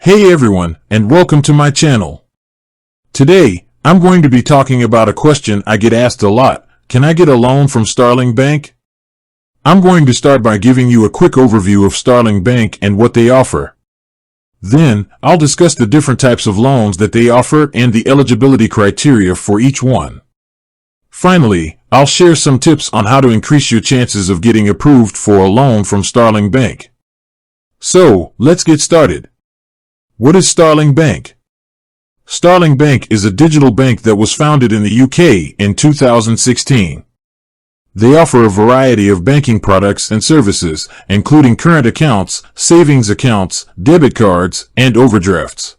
Hey everyone, and welcome to my channel. Today, I'm going to be talking about a question I get asked a lot. Can I get a loan from Starling Bank? I'm going to start by giving you a quick overview of Starling Bank and what they offer. Then, I'll discuss the different types of loans that they offer and the eligibility criteria for each one. Finally, I'll share some tips on how to increase your chances of getting approved for a loan from Starling Bank. So, let's get started. What is Starling Bank? Starling Bank is a digital bank that was founded in the UK in 2016. They offer a variety of banking products and services, including current accounts, savings accounts, debit cards, and overdrafts.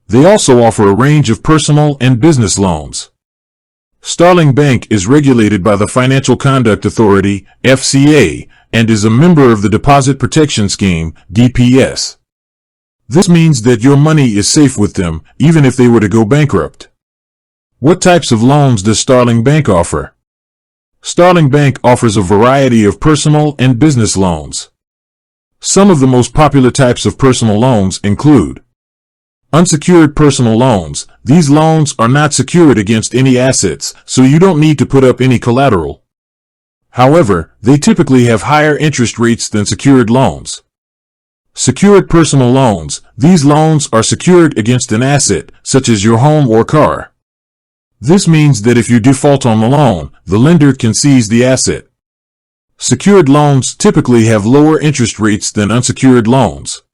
They also offer a range of personal and business loans. Starling Bank is regulated by the Financial Conduct Authority, FCA, and is a member of the Deposit Protection Scheme, DPS. This means that your money is safe with them, even if they were to go bankrupt. What types of loans does Starling Bank offer? Starling Bank offers a variety of personal and business loans. Some of the most popular types of personal loans include unsecured personal loans. These loans are not secured against any assets, so you don't need to put up any collateral. However, they typically have higher interest rates than secured loans. Secured personal loans. These loans are secured against an asset, such as your home or car. This means that if you default on the loan, the lender can seize the asset. Secured loans typically have lower interest rates than unsecured loans.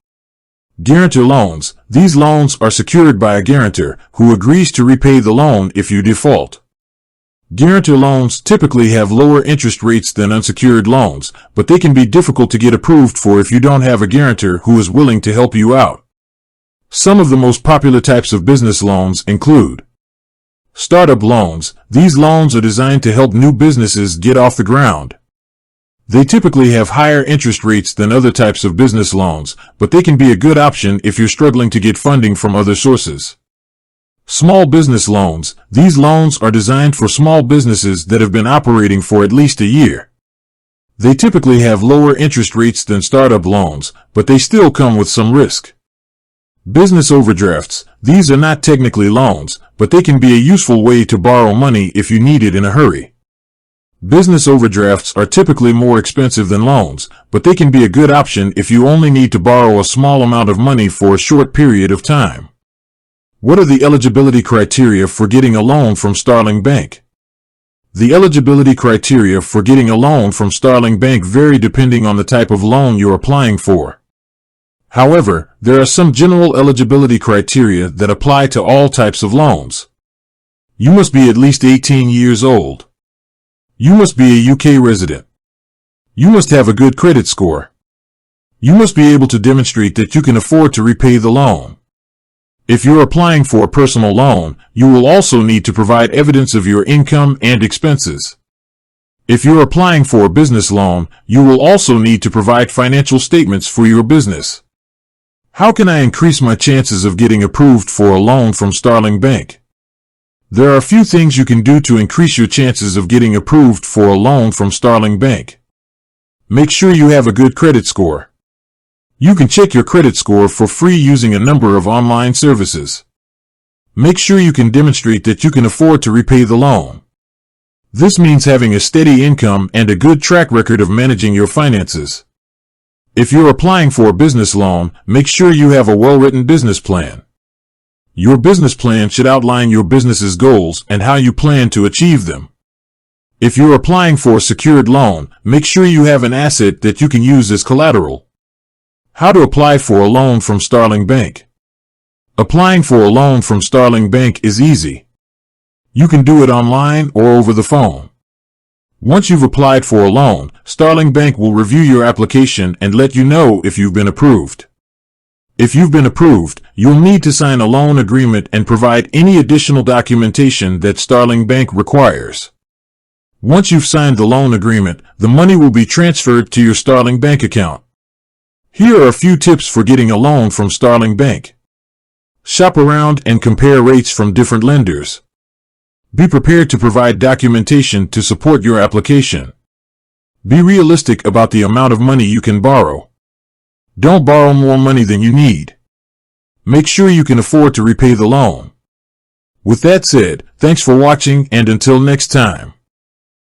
Guarantor loans. These loans are secured by a guarantor, who agrees to repay the loan if you default. Guarantor loans typically have lower interest rates than unsecured loans, but they can be difficult to get approved for if you don't have a guarantor who is willing to help you out. Some of the most popular types of business loans include startup loans. These loans are designed to help new businesses get off the ground. They typically have higher interest rates than other types of business loans, but they can be a good option if you're struggling to get funding from other sources. Small business loans. These loans are designed for small businesses that have been operating for at least a year. They typically have lower interest rates than startup loans, but they still come with some risk. Business overdrafts. These are not technically loans, but they can be a useful way to borrow money if you need it in a hurry. Business overdrafts are typically more expensive than loans, but they can be a good option if you only need to borrow a small amount of money for a short period of time. What are the eligibility criteria for getting a loan from Starling Bank? The eligibility criteria for getting a loan from Starling Bank vary depending on the type of loan you're applying for. However, there are some general eligibility criteria that apply to all types of loans. You must be at least 18 years old. You must be a UK resident. You must have a good credit score. You must be able to demonstrate that you can afford to repay the loan. If you're applying for a personal loan, you will also need to provide evidence of your income and expenses. If you're applying for a business loan, you will also need to provide financial statements for your business. How can I increase my chances of getting approved for a loan from Starling Bank? There are a few things you can do to increase your chances of getting approved for a loan from Starling Bank. Make sure you have a good credit score. You can check your credit score for free using a number of online services. Make sure you can demonstrate that you can afford to repay the loan. This means having a steady income and a good track record of managing your finances. If you're applying for a business loan, make sure you have a well-written business plan. Your business plan should outline your business's goals and how you plan to achieve them. If you're applying for a secured loan, make sure you have an asset that you can use as collateral. How to apply for a loan from Starling Bank. Applying for a loan from Starling Bank is easy. You can do it online or over the phone. Once you've applied for a loan, Starling Bank will review your application and let you know if you've been approved. If you've been approved, you'll need to sign a loan agreement and provide any additional documentation that Starling Bank requires. Once you've signed the loan agreement, the money will be transferred to your Starling Bank account. Here are a few tips for getting a loan from Starling Bank. Shop around and compare rates from different lenders. Be prepared to provide documentation to support your application. Be realistic about the amount of money you can borrow. Don't borrow more money than you need. make sure you can afford to repay the loan. With that said, thanks for watching, and until next time.